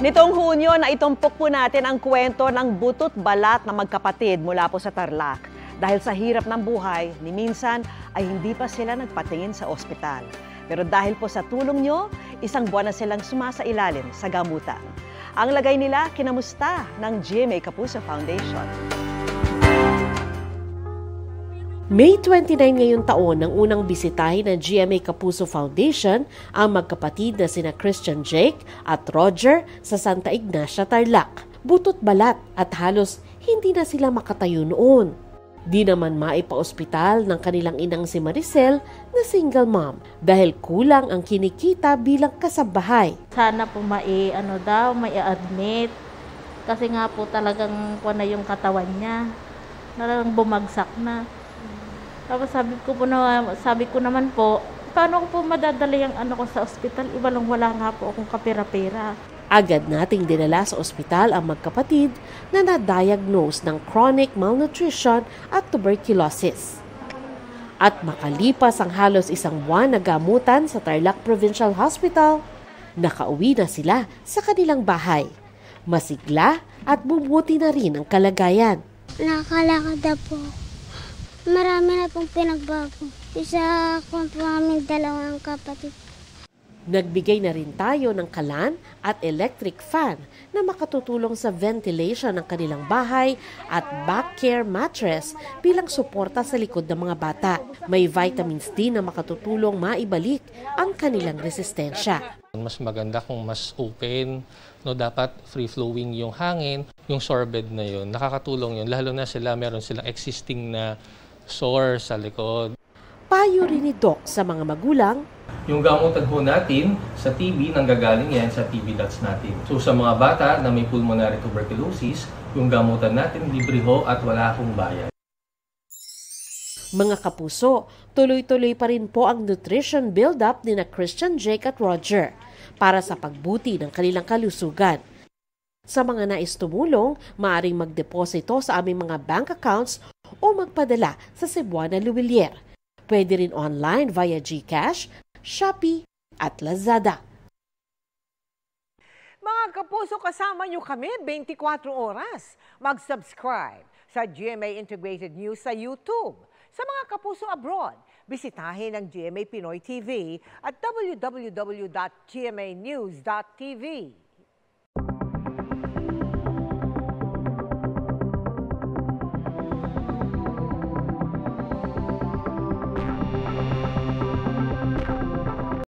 Nitong Hunyo na itumpok po natin ang kwento ng butot balat na magkapatid mula po sa Tarlac. Dahil sa hirap ng buhay, ni minsan ay hindi pa sila nagpatingin sa ospital. Pero dahil po sa tulong nyo, isang buwan na silang sumasailalim sa gamutan. Ang lagay nila kinamusta ng GMA Kapuso Foundation. May 29 ngayong taon nang unang bisitahin ng GMA Kapuso Foundation ang magkapatid na sina Christian Jake at Roger sa Santa Ignacia, Tarlac. Butot balat at halos hindi na sila makatayo noon. Di naman maipa-ospital ng kanilang inang si Maricel na single mom dahil kulang ang kinikita bilang kasabahay. Sana po mai-admit kasi nga po talagang na yung katawan niya. Talagang bumagsak na. Tapos sabi ko naman po, paano ko po madadala yung ko sa ospital? Wala nga po akong kapera-pera. Agad nating dinala sa ospital ang magkapatid na na-diagnose ng chronic malnutrition at tuberculosis. At makalipas ang halos isang buwan na gamutan sa Tarlac Provincial Hospital, nakauwi na sila sa kanilang bahay. Masigla at bubuti na rin ang kalagayan. Nakakalakad na po. Marami na pong pinagbago. Isa ko po aming dalawang kapatid. Nagbigay na rin tayo ng kalan at electric fan na makatutulong sa ventilation ng kanilang bahay at back care mattress bilang suporta sa likod ng mga bata. May vitamins D na makatutulong maibalik ang kanilang resistensya. Mas maganda kung mas open, dapat free-flowing yung hangin, yung sorbed na yun. Nakakatulong yun, lalo na meron silang existing na sore sa likod. Payo rin ni Doc sa mga magulang. Yung gamutan po natin sa TB, nanggagaling yan sa TB dots natin. So sa mga bata na may pulmonary tuberculosis, yung gamutan natin libre ho at wala akong bayad. Mga kapuso, tuloy-tuloy pa rin po ang nutrition build-up ni na Christian Jake at Roger para sa pagbuti ng kanilang kalusugan. Sa mga nais tumulong, maaaring magdeposito sa aming mga bank accounts o magpadala sa Cebuana Luwilier. Pwede rin online via GCash, Shopee at Lazada. Mga kapuso, kasama nyo kami 24 oras. Mag-subscribe sa GMA Integrated News sa YouTube. Sa mga kapuso abroad, bisitahin ang GMA Pinoy TV at www.gmanews.tv.